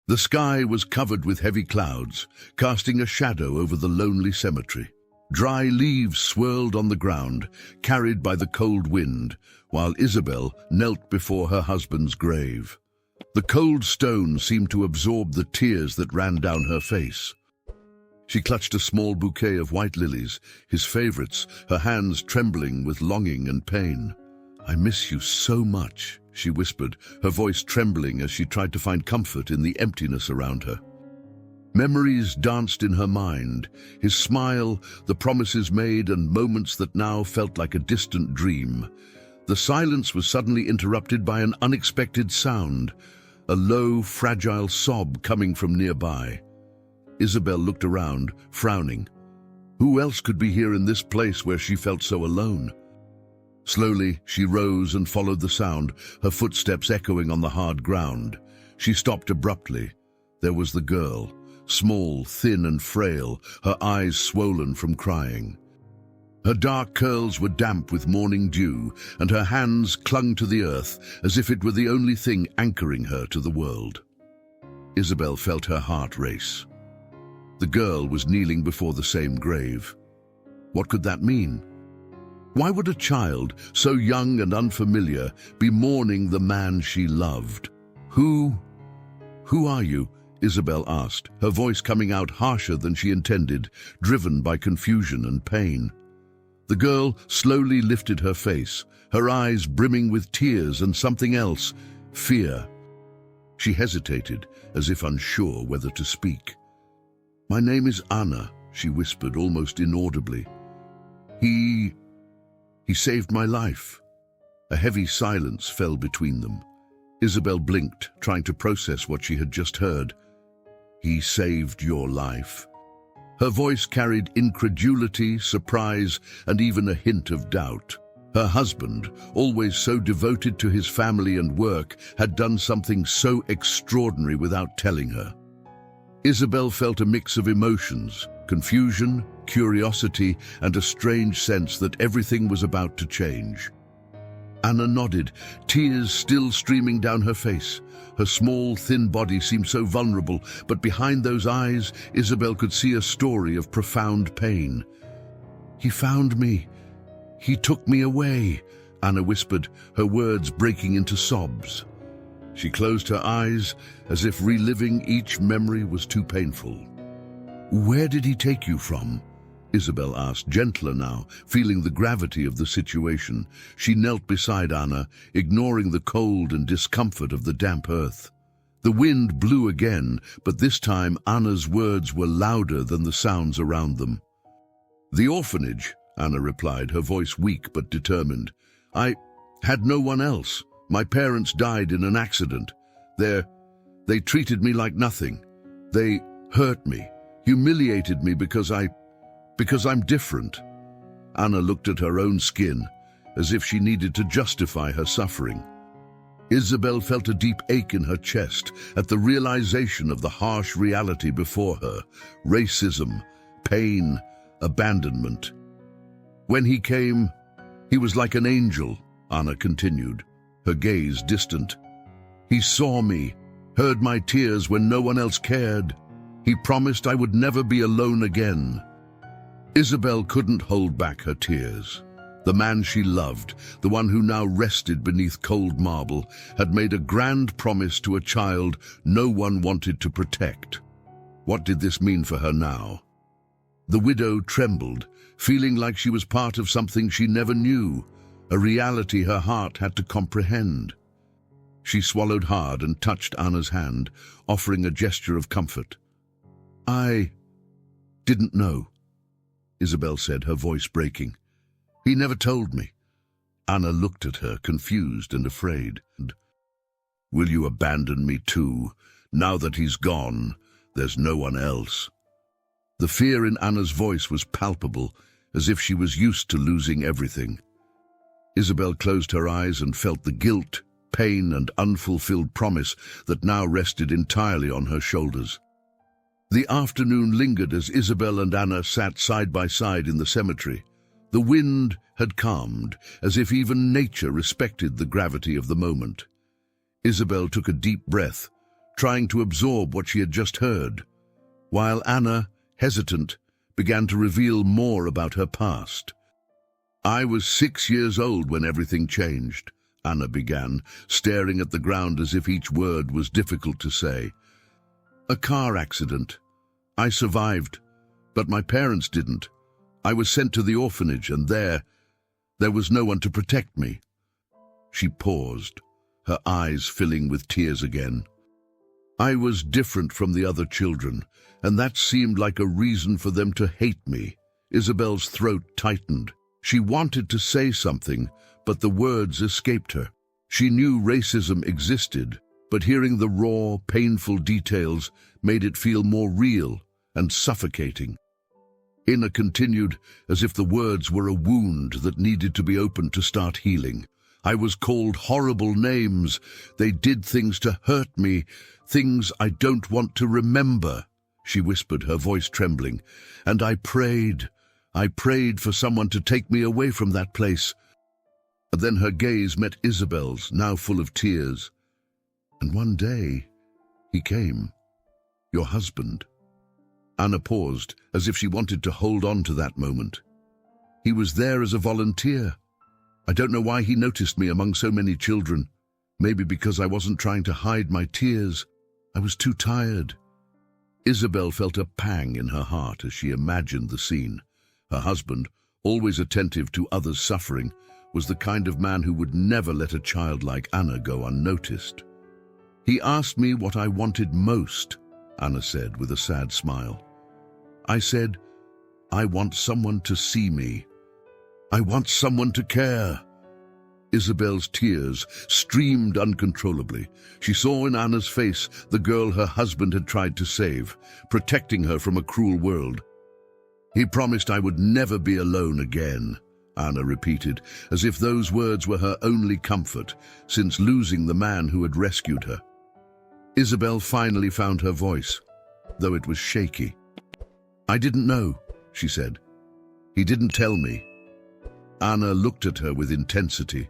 The sky was covered with heavy clouds, casting a shadow over the lonely cemetery. Dry leaves swirled on the ground, carried by the cold wind, while Isabel knelt before her husband's grave. The cold stone seemed to absorb the tears that ran down her face. She clutched a small bouquet of white lilies, his favorites, her hands trembling with longing and pain. "I miss you so much," she whispered, her voice trembling as she tried to find comfort in the emptiness around her. Memories danced in her mind, his smile, the promises made, and moments that now felt like a distant dream. The silence was suddenly interrupted by an unexpected sound, a low, fragile sob coming from nearby. Isabel looked around, frowning. Who else could be here in this place where she felt so alone? Slowly, she rose and followed the sound, her footsteps echoing on the hard ground. She stopped abruptly. There was the girl, small, thin and frail, her eyes swollen from crying. Her dark curls were damp with morning dew, and her hands clung to the earth as if it were the only thing anchoring her to the world. Isabel felt her heart race. The girl was kneeling before the same grave. What could that mean? Why would a child, so young and unfamiliar, be mourning the man she loved? Who are you?" Isabel asked, her voice coming out harsher than she intended, driven by confusion and pain. The girl slowly lifted her face, her eyes brimming with tears and something else, fear. She hesitated, as if unsure whether to speak. "My name is Anna," she whispered almost inaudibly. He saved my life." A heavy silence fell between them. Isabel blinked, trying to process what she had just heard. "He saved your life." Her voice carried incredulity, surprise, and even a hint of doubt. Her husband, always so devoted to his family and work, had done something so extraordinary without telling her. Isabel felt a mix of emotions, confusion, curiosity, and a strange sense that everything was about to change. Anna nodded, tears still streaming down her face. Her small, thin body seemed so vulnerable, but behind those eyes, Isabel could see a story of profound pain. "He found me. He took me away," Anna whispered, her words breaking into sobs. She closed her eyes, as if reliving each memory was too painful. "Where did he take you from?" Isabel asked, gentler now, feeling the gravity of the situation. She knelt beside Anna, ignoring the cold and discomfort of the damp earth. The wind blew again, but this time Anna's words were louder than the sounds around them. "The orphanage," Anna replied, her voice weak but determined. "I had no one else. My parents died in an accident. They treated me like nothing. They hurt me, humiliated me because I'm different." Anna looked at her own skin, as if she needed to justify her suffering. Isabel felt a deep ache in her chest at the realization of the harsh reality before her: racism, pain, abandonment. "When he came, he was like an angel," Anna continued, her gaze distant. "He saw me, heard my tears when no one else cared. He promised I would never be alone again." Isabel couldn't hold back her tears. The man she loved, the one who now rested beneath cold marble, had made a grand promise to a child no one wanted to protect. What did this mean for her now? The widow trembled, feeling like she was part of something she never knew, a reality her heart had to comprehend. She swallowed hard and touched Anna's hand, offering a gesture of comfort. "I didn't know," Isabel said, her voice breaking. "He never told me." Anna looked at her, confused and afraid. "Will you abandon me too? Now that he's gone, there's no one else." The fear in Anna's voice was palpable, as if she was used to losing everything. Isabel closed her eyes and felt the guilt, pain, and unfulfilled promise that now rested entirely on her shoulders. The afternoon lingered as Isabel and Anna sat side by side in the cemetery. The wind had calmed, as if even nature respected the gravity of the moment. Isabel took a deep breath, trying to absorb what she had just heard, while Anna, hesitant, began to reveal more about her past. "I was 6 years old when everything changed," Anna began, staring at the ground as if each word was difficult to say. "A car accident. I survived, but my parents didn't. I was sent to the orphanage, and there was no one to protect me." She paused, her eyes filling with tears again. "I was different from the other children, and that seemed like a reason for them to hate me." Isabel's throat tightened. She wanted to say something, but the words escaped her. She knew racism existed, but hearing the raw, painful details made it feel more real and suffocating. Inna continued, as if the words were a wound that needed to be opened to start healing. "I was called horrible names. They did things to hurt me, things I don't want to remember," she whispered, her voice trembling. "And I prayed for someone to take me away from that place." And then her gaze met Isabel's, now full of tears. "And one day, he came. Your husband." Anna paused, as if she wanted to hold on to that moment. "He was there as a volunteer. I don't know why he noticed me among so many children. Maybe because I wasn't trying to hide my tears. I was too tired." Isabel felt a pang in her heart as she imagined the scene. Her husband, always attentive to others' suffering, was the kind of man who would never let a child like Anna go unnoticed. "He asked me what I wanted most," Anna said with a sad smile. "I said, I want someone to see me. I want someone to care." Isabel's tears streamed uncontrollably. She saw in Anna's face the girl her husband had tried to save, protecting her from a cruel world. "He promised I would never be alone again," Anna repeated, as if those words were her only comfort since losing the man who had rescued her. Isabel finally found her voice, though it was shaky. "I didn't know," she said. "He didn't tell me." Anna looked at her with intensity.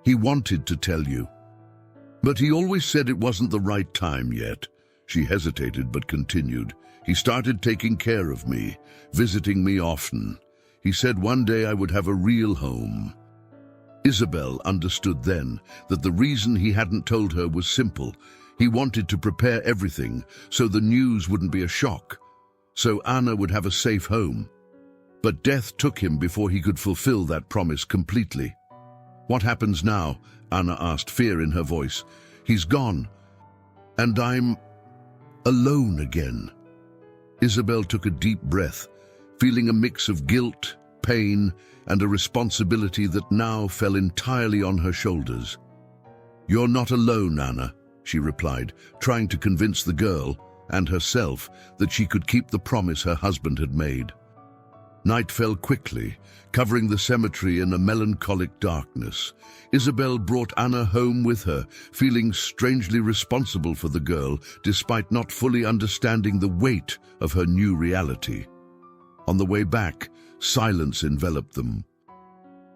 "He wanted to tell you, but he always said it wasn't the right time yet." She hesitated but continued. "He started taking care of me, visiting me often. He said one day I would have a real home." Isabel understood then that the reason he hadn't told her was simple. He wanted to prepare everything so the news wouldn't be a shock, so Anna would have a safe home. But death took him before he could fulfill that promise completely. "What happens now?" Anna asked, fear in her voice. "He's gone, and I'm alone again." Isabel took a deep breath, feeling a mix of guilt, pain, and a responsibility that now fell entirely on her shoulders. "You're not alone, Anna," she replied, trying to convince the girl and herself that she could keep the promise her husband had made. Night fell quickly, covering the cemetery in a melancholic darkness. Isabel brought Anna home with her, feeling strangely responsible for the girl, despite not fully understanding the weight of her new reality. On the way back, silence enveloped them.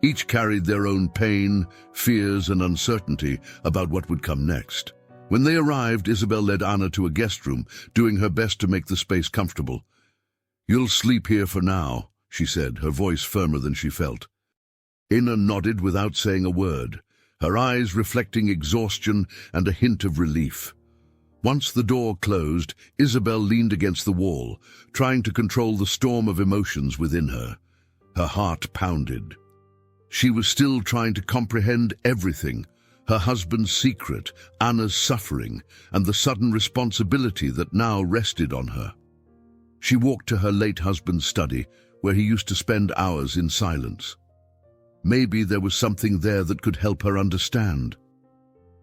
Each carried their own pain, fears, and uncertainty about what would come next. When they arrived, Isabel led Anna to a guest room, doing her best to make the space comfortable. "You'll sleep here for now," she said, her voice firmer than she felt. Inna nodded without saying a word, her eyes reflecting exhaustion and a hint of relief. Once the door closed, Isabel leaned against the wall, trying to control the storm of emotions within her. Her heart pounded. She was still trying to comprehend everything: her husband's secret, Anna's suffering, and the sudden responsibility that now rested on her. She walked to her late husband's study, where he used to spend hours in silence. Maybe there was something there that could help her understand.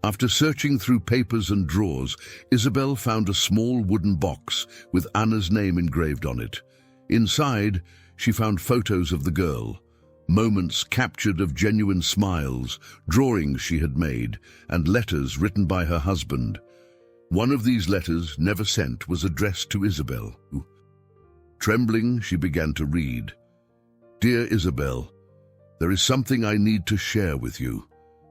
After searching through papers and drawers, Isabel found a small wooden box with Anna's name engraved on it. Inside, she found photos of the girl, moments captured of genuine smiles, drawings she had made, and letters written by her husband. One of these letters, never sent, was addressed to Isabel. Trembling, she began to read. "Dear Isabel, there is something I need to share with you.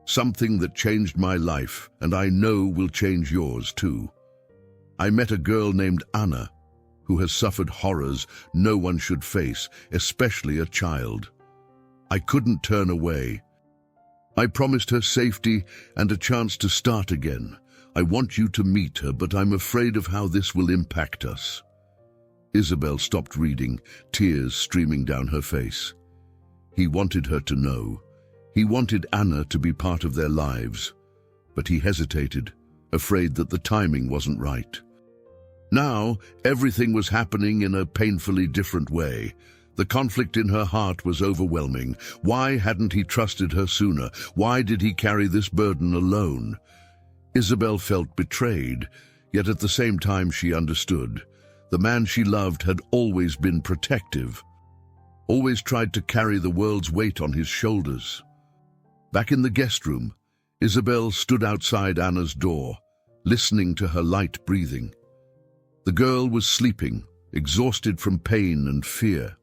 Something that changed my life, and I know will change yours too. I met a girl named Anna, who has suffered horrors no one should face, especially a child. I couldn't turn away. I promised her safety and a chance to start again. I want you to meet her, but I'm afraid of how this will impact us." Isabel stopped reading, tears streaming down her face. He wanted her to know. He wanted Anna to be part of their lives, but he hesitated, afraid that the timing wasn't right. Now, everything was happening in a painfully different way. The conflict in her heart was overwhelming. Why hadn't he trusted her sooner? Why did he carry this burden alone? Isabel felt betrayed, yet at the same time she understood. The man she loved had always been protective, always tried to carry the world's weight on his shoulders. Back in the guest room, Isabel stood outside Anna's door, listening to her light breathing. The girl was sleeping, exhausted from pain and fear.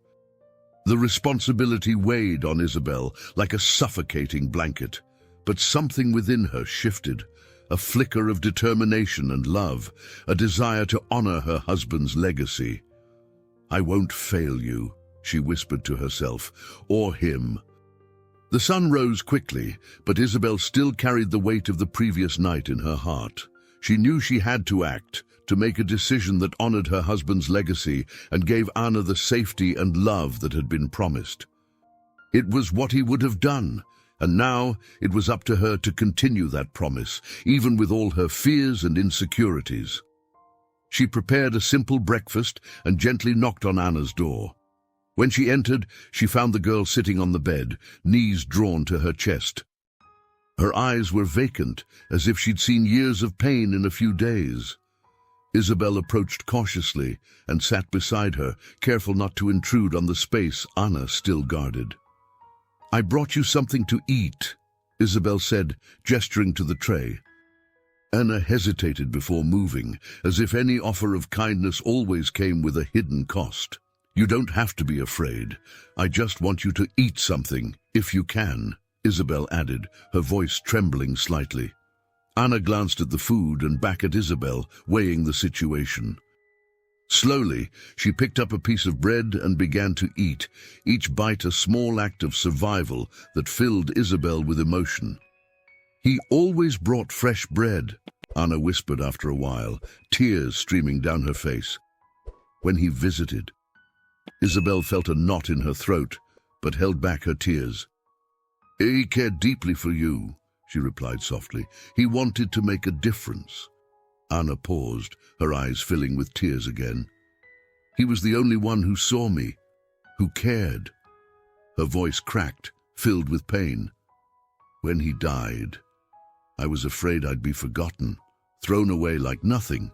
The responsibility weighed on Isabel like a suffocating blanket, but something within her shifted. A flicker of determination and love, a desire to honor her husband's legacy. "I won't fail you," she whispered to herself, "or him." The sun rose quickly, but Isabel still carried the weight of the previous night in her heart. She knew she had to act, to make a decision that honored her husband's legacy and gave Anna the safety and love that had been promised. It was what he would have done, and now it was up to her to continue that promise, even with all her fears and insecurities. She prepared a simple breakfast and gently knocked on Anna's door. When she entered, she found the girl sitting on the bed, knees drawn to her chest. Her eyes were vacant, as if she'd seen years of pain in a few days. Isabel approached cautiously and sat beside her, careful not to intrude on the space Anna still guarded. "I brought you something to eat," Isabel said, gesturing to the tray. Anna hesitated before moving, as if any offer of kindness always came with a hidden cost. "You don't have to be afraid. I just want you to eat something, if you can," Isabel added, her voice trembling slightly. Anna glanced at the food and back at Isabel, weighing the situation. Slowly, she picked up a piece of bread and began to eat, each bite a small act of survival that filled Isabel with emotion. "He always brought fresh bread," Anna whispered after a while, tears streaming down her face. "When he visited." Isabel felt a knot in her throat, but held back her tears. "He cared deeply for you," she replied softly. "He wanted to make a difference." Anna paused, her eyes filling with tears again. "He was the only one who saw me, who cared." Her voice cracked, filled with pain. "When he died, I was afraid I'd be forgotten, thrown away like nothing."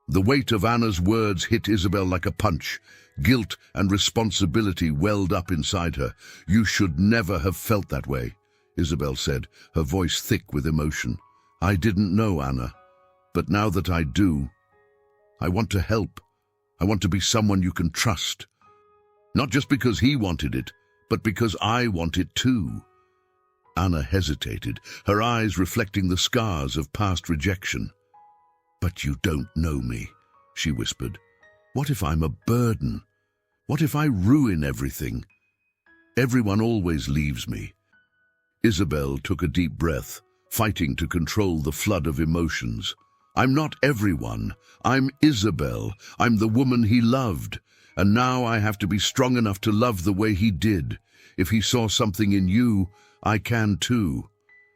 The weight of Anna's words hit Isabel like a punch. Guilt and responsibility welled up inside her. "You should never have felt that way," Isabel said, her voice thick with emotion. "I didn't know, Anna. But now that I do, I want to help. I want to be someone you can trust. Not just because he wanted it, but because I want it too." Anna hesitated, her eyes reflecting the scars of past rejection. "But you don't know me," she whispered. "What if I'm a burden? What if I ruin everything? Everyone always leaves me." Isabel took a deep breath, fighting to control the flood of emotions. "I'm not everyone. I'm Isabel. I'm the woman he loved. And now I have to be strong enough to love the way he did. If he saw something in you, I can too.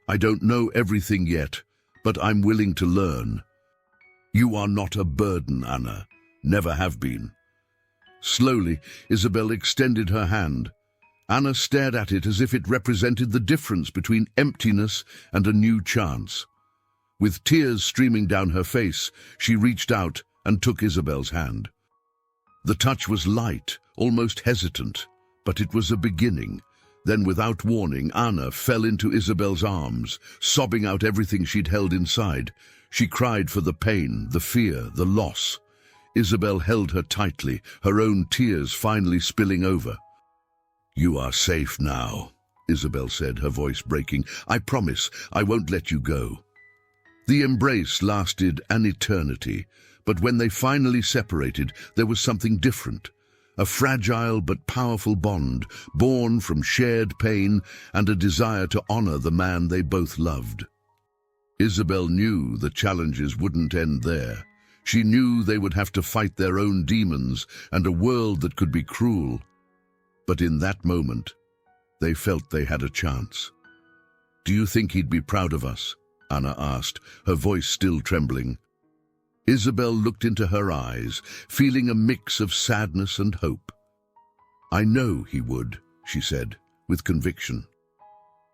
I don't know everything yet, but I'm willing to learn. You are not a burden, Anna. Never have been." Slowly, Isabel extended her hand. Anna stared at it as if it represented the difference between emptiness and a new chance. With tears streaming down her face, she reached out and took Isabel's hand. The touch was light, almost hesitant, but it was a beginning. Then, without warning, Anna fell into Isabel's arms, sobbing out everything she'd held inside. She cried for the pain, the fear, the loss. Isabel held her tightly, her own tears finally spilling over. "You are safe now," Isabel said, her voice breaking. "I promise I won't let you go." The embrace lasted an eternity, but when they finally separated, there was something different. A fragile but powerful bond, born from shared pain and a desire to honor the man they both loved. Isabel knew the challenges wouldn't end there. She knew they would have to fight their own demons and a world that could be cruel. But in that moment, they felt they had a chance. "Do you think he'd be proud of us?" Anna asked, her voice still trembling. Isabel looked into her eyes, feeling a mix of sadness and hope. "I know he would," she said, with conviction.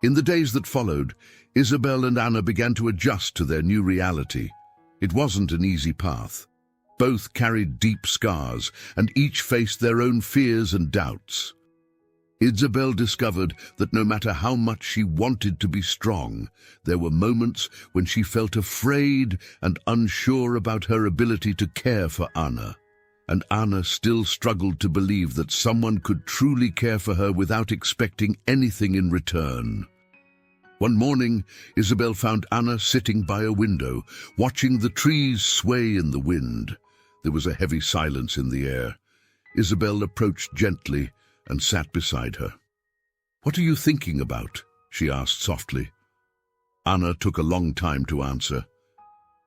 In the days that followed, Isabel and Anna began to adjust to their new reality. It wasn't an easy path. Both carried deep scars, and each faced their own fears and doubts. Isabel discovered that no matter how much she wanted to be strong, there were moments when she felt afraid and unsure about her ability to care for Anna. And Anna still struggled to believe that someone could truly care for her without expecting anything in return. One morning, Isabel found Anna sitting by a window, watching the trees sway in the wind. There was a heavy silence in the air. Isabel approached gently and sat beside her. "What are you thinking about?" she asked softly. Anna took a long time to answer.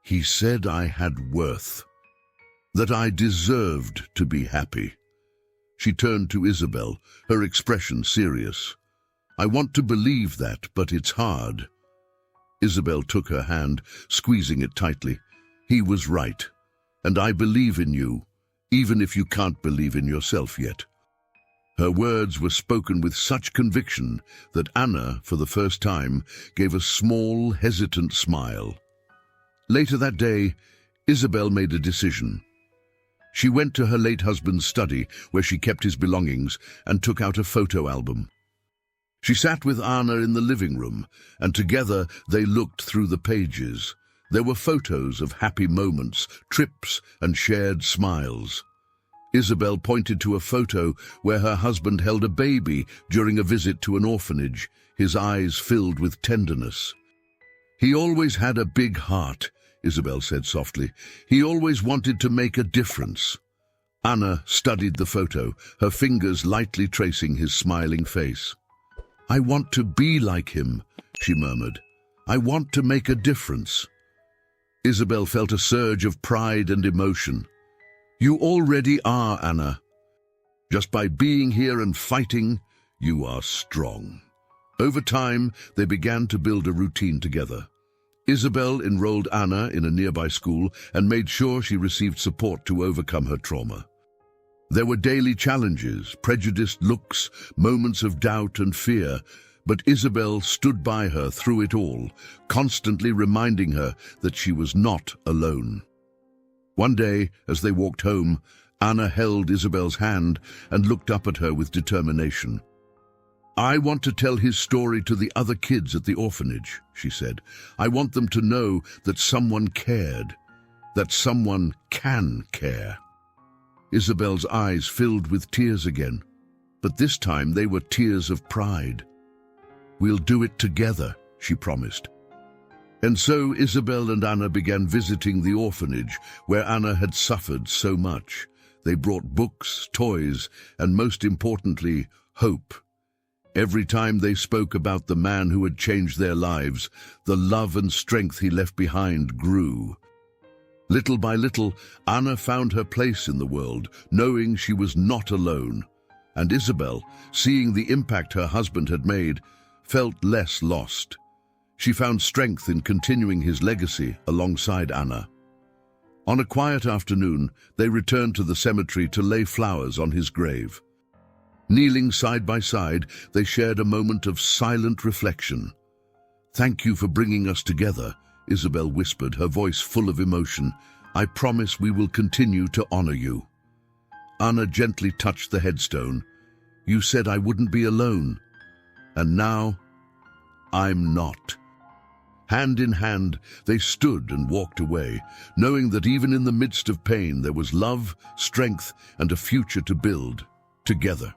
"He said I had worth, that I deserved to be happy." She turned to Isabel, her expression serious. "I want to believe that, but it's hard." Isabel took her hand, squeezing it tightly. "He was right, and I believe in you, even if you can't believe in yourself yet." Her words were spoken with such conviction that Anna, for the first time, gave a small, hesitant smile. Later that day, Isabel made a decision. She went to her late husband's study, where she kept his belongings, and took out a photo album. She sat with Anna in the living room, and together they looked through the pages. There were photos of happy moments, trips, and shared smiles. Isabel pointed to a photo where her husband held a baby during a visit to an orphanage, his eyes filled with tenderness. "He always had a big heart," Isabel said softly. "He always wanted to make a difference." Anna studied the photo, her fingers lightly tracing his smiling face. "I want to be like him," she murmured. "I want to make a difference." Isabel felt a surge of pride and emotion. "You already are, Anna. Just by being here and fighting, you are strong." Over time, they began to build a routine together. Isabel enrolled Anna in a nearby school and made sure she received support to overcome her trauma. There were daily challenges, prejudiced looks, moments of doubt and fear, but Isabel stood by her through it all, constantly reminding her that she was not alone. One day, as they walked home, Anna held Isabel's hand and looked up at her with determination. "I want to tell his story to the other kids at the orphanage," she said. "I want them to know that someone cared, that someone can care." Isabel's eyes filled with tears again, but this time they were tears of pride. "We'll do it together," she promised. And so Isabel and Anna began visiting the orphanage where Anna had suffered so much. They brought books, toys, and most importantly, hope. Every time they spoke about the man who had changed their lives, the love and strength he left behind grew. Little by little, Anna found her place in the world, knowing she was not alone. And Isabel, seeing the impact her husband had made, felt less lost. She found strength in continuing his legacy alongside Anna. On a quiet afternoon, they returned to the cemetery to lay flowers on his grave. Kneeling side by side, they shared a moment of silent reflection. "Thank you for bringing us together," Isabel whispered, her voice full of emotion. "I promise we will continue to honor you." Anna gently touched the headstone. "You said I wouldn't be alone. And now, I'm not." Hand in hand, they stood and walked away, knowing that even in the midst of pain there was love, strength, and a future to build together.